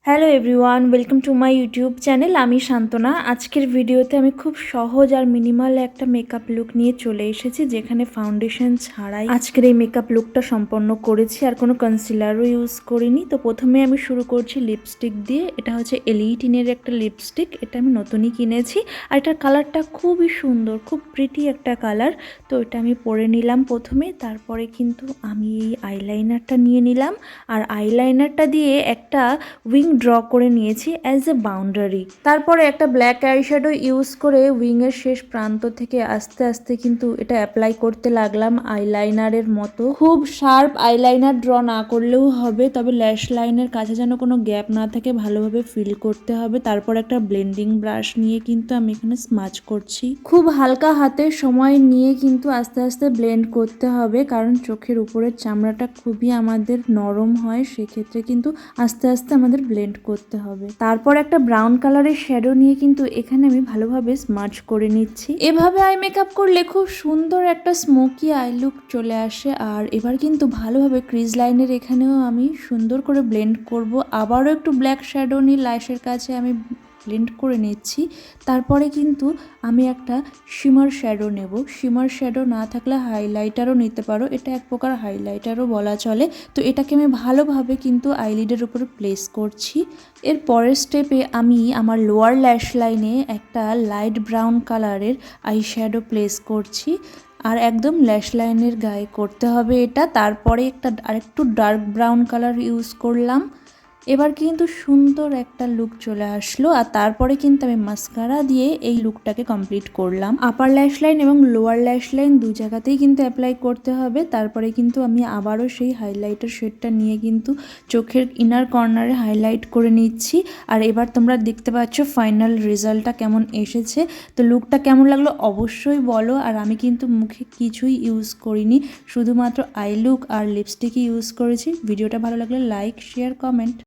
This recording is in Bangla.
Hello everyone, welcome to my YouTube channel. আমি শান্তনা। আজকের ভিডিওতে আমি খুব সহজ আর মিনিমাল একটা মেকআপ লুক নিয়ে চলে এসেছি, যেখানে ফাউন্ডেশন ছাড়াই আজকের এই মেকআপ লুকটা সম্পন্ন করেছি, আর কোনো কনসিলারও ইউজ করিনি। তো প্রথমে আমি শুরু করছি লিপস্টিক দিয়ে। এটা হচ্ছে এলিটিনের একটা লিপস্টিক, এটা আমি নতুনই কিনেছি, আর এটার কালারটা খুবই সুন্দর, খুব প্রিটি একটা কালার। তো এটা আমি পরে নিলাম প্রথমে, তারপরে কিন্তু আমি এই আইলাইনারটা নিয়ে নিলাম, আর আইলাইনারটা দিয়ে একটা উইং ড্র করে নিয়েছি অ্যাজ এ বাউন্ডারি। তারপরে একটা ব্ল্যাক আইশ্যাডো ইউজ করে উইংয়ের শেষ প্রান্ত থেকে আস্তে আস্তে কিন্তু এটা অ্যাপ্লাই করতে লাগলাম আইলাইনারের মতো। খুব শার্প আইলাইনার ড্র না করলেও হবে, তবে ল্যাশ লাইনের কাছে যেন কোনো গ্যাপ না থাকে, ভালোভাবে ফিল করতে হবে। তারপর একটা ব্লেন্ডিং ব্রাশ নিয়ে কিন্তু আমি এখানে স্মাচ করছি। খুব হালকা হাতে সময় নিয়ে কিন্তু আস্তে আস্তে ব্লেন্ড করতে হবে, কারণ চোখের উপরের চামড়াটা খুবই আমাদের নরম হয়, সেক্ষেত্রে কিন্তু আস্তে আস্তে আমাদের ব্লেন্ড করতে হবে। তারপর একটা ব্রাউন কালারের শ্যাডো নিয়ে কিন্তু এখানে আমি ভালোভাবে স্মাচ করে নিচ্ছি। এভাবে আই মেকআপ করলে খুব সুন্দর একটা স্মোকি আই লুক চলে আসে। আর এবার কিন্তু ভালোভাবে ক্রিজ লাইনের এখানেও আমি সুন্দর করে ব্লেন্ড করব। আবারও একটু ব্ল্যাক শ্যাডো নিয়ে ল্যাশের কাছে আমি ব্লেন্ড করে নিচ্ছি। তারপরে কিন্তু আমি একটা শিমার শ্যাডো নেব। শিমার শ্যাডো না থাকলে হাইলাইটারও নিতে পারো, এটা এক প্রকার হাইলাইটারও বলা চলে। তো এটাকে আমি ভালোভাবে কিন্তু আইলিডের উপরে প্লেস করছি। এর পরের স্টেপে আমি আমার লোয়ার ল্যাশ লাইনে একটা লাইট ব্রাউন কালারের আই শ্যাডো প্লেস করছি, আর একদম ল্যাশ লাইনের গায়ে করতে হবে এটা। তারপরে আরেকটু ডার্ক ব্রাউন কালার ইউজ করলাম। এবার কিন্তু সুন্দর একটা লুক চলে আসলো, আর তারপরে কিন্তু আমি মাস্কারা দিয়ে এই লুকটাকে কমপ্লিট করলাম। আপার ল্যাশ লাইন এবং লোয়ার ল্যাশ লাইন দু জায়গাতেই কিন্তু অ্যাপ্লাই করতে হবে। তারপরে কিন্তু আমি আবারও সেই হাইলাইটার শেডটা নিয়ে কিন্তু চোখের ইনার কর্নারে হাইলাইট করে নিচ্ছি। আর এবার তোমরা দেখতে পাচ্ছ ফাইনাল রেজাল্টটা কেমন এসেছে। তো লুকটা কেমন লাগলো অবশ্যই বলো। আর আমি কিন্তু মুখে কিছুই ইউজ করিনি, শুধুমাত্র আই লুক আর লিপস্টিকই ইউজ করেছি। ভিডিওটা ভালো লাগলে লাইক, শেয়ার, কমেন্ট।